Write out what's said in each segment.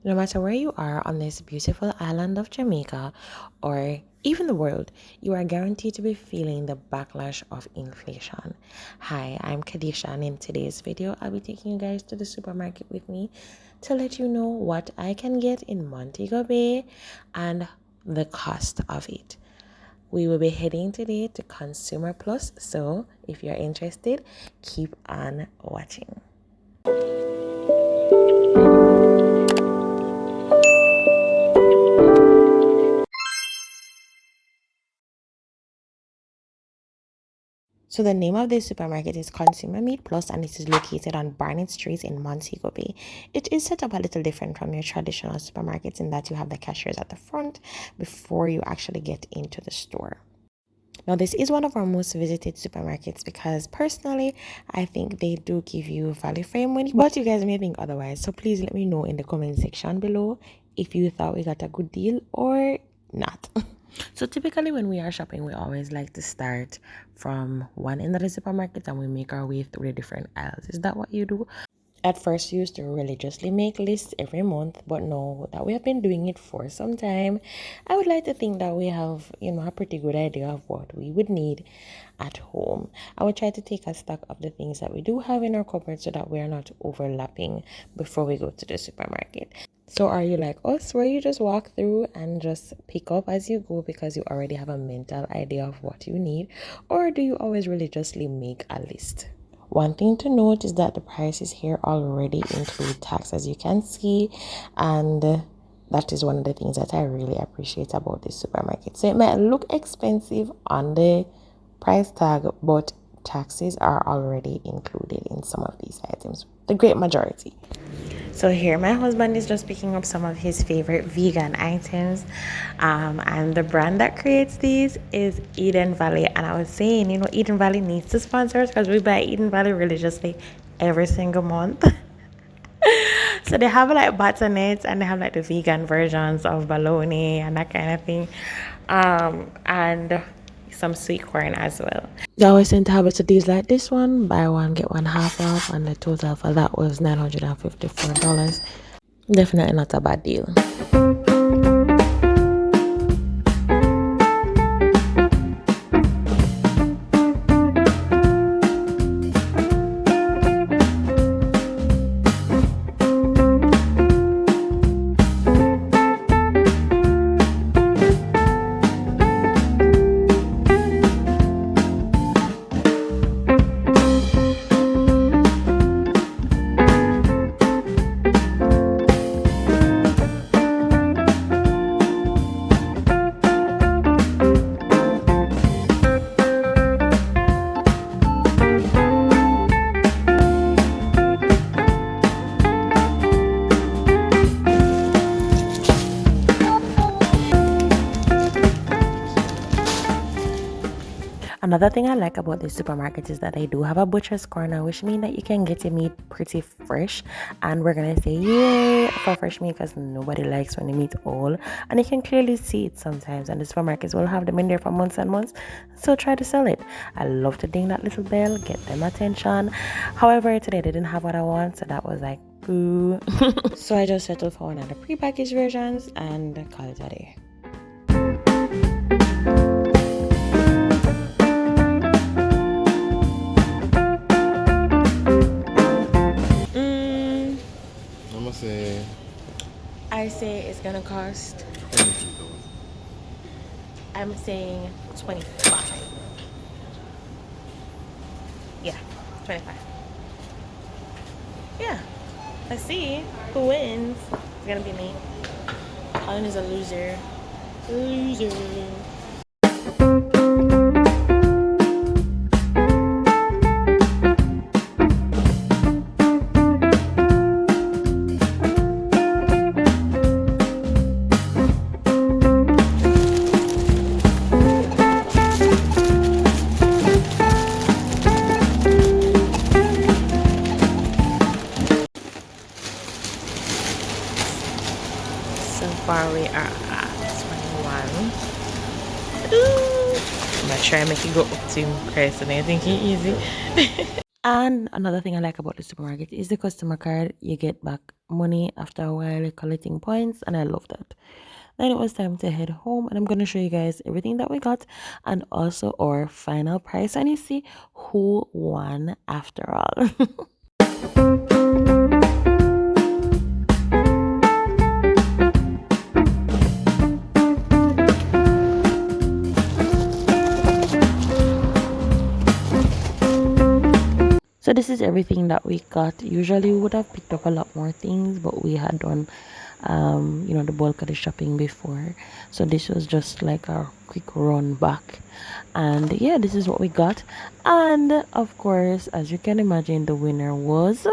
No matter where you are on this beautiful island of Jamaica or even the world, you are guaranteed to be feeling the backlash of inflation. Hi, I'm Kadisha, and in today's video, I'll be taking you guys to the supermarket with me to let you know what I can get in Montego Bay and the cost of it. We will be heading today to Consumer Plus, so if you're interested, keep on watching. So the name of this supermarket is Consumer Meat Plus, and it is located on Barnett Street in Montego Bay. It is set up a little different from your traditional supermarkets in that you have the cashiers at the front before you actually get into the store. Now, this is one of our most visited supermarkets because personally, I think they do give you value for your money, but you guys may think otherwise. So please let me know in the comment section below if you thought we got a good deal or not. So typically when we are shopping, we always like to start from one end of the supermarket and we make our way through the different aisles. Is that what you do? At first, we used to religiously make lists every month, but now that we have been doing it for some time, I would like to think that we have, a pretty good idea of what we would need at home. I would try to take a stock of the things that we do have in our cupboard so that we are not overlapping before we go to the supermarket. So are you like us, where you just walk through and just pick up as you go because you already have a mental idea of what you need? Or do you always religiously make a list? One thing to note is that the prices here already include tax, as you can see, and that is one of the things that I really appreciate about this supermarket. So it might look expensive on the price tag, but taxes are already included in some of these items, the great majority. So here my husband is just picking up some of his favorite vegan items, and the brand that creates these is Eden Valley. And I was saying, Eden Valley needs to sponsor us because we buy Eden Valley religiously every single month. So they have like butternuts and they have like the vegan versions of bologna and that kind of thing, and some sweet corn as well. They always tend to have it to these like this one, buy one get one half off, and the total for that was $954. Definitely not a bad deal. Another thing I like about this supermarket is that they do have a butcher's corner, which means that you can get your meat pretty fresh. And we're gonna say yay for fresh meat because nobody likes when the meat old, and you can clearly see it sometimes. And the supermarkets will have them in there for months and months, so try to sell it. I love to ding that little bell, get them attention. However, today they didn't have what I want, so that was like boo. So I just settled for one of the pre-packaged versions and call it a day. I say it's gonna cost I'm saying 25. Yeah, 25. Yeah. Let's see who wins. It's gonna be me. Colin is a loser. Loser. So far we are at 21. Ooh. I'm gonna try and make it go up to Christ and I think it's easy. And another thing I like about the supermarket is the customer card. You get back money after a while, you're collecting points, and I love that. Then it was time to head home, and I'm gonna show you guys everything that we got and also our final price, and you see who won after all. So this is everything that we got. Usually we would have picked up a lot more things, but we had done the bulk of the shopping before. So this was just like a quick run back. And yeah, this is what we got. And of course, as you can imagine, the winner was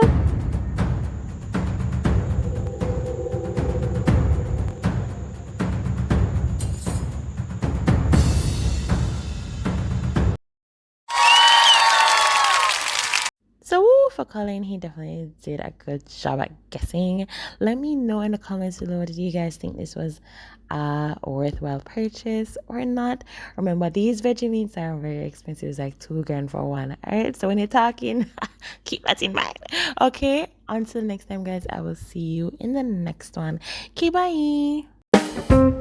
so woo for Colin. He definitely did a good job at guessing. Let me know in the comments below. Did you guys think this was a worthwhile purchase or not? Remember, these veggie meats are very expensive. It's like 2 grand for one. Alright, so when you're talking, keep that in mind. Okay, until next time, guys. I will see you in the next one. Okay, bye.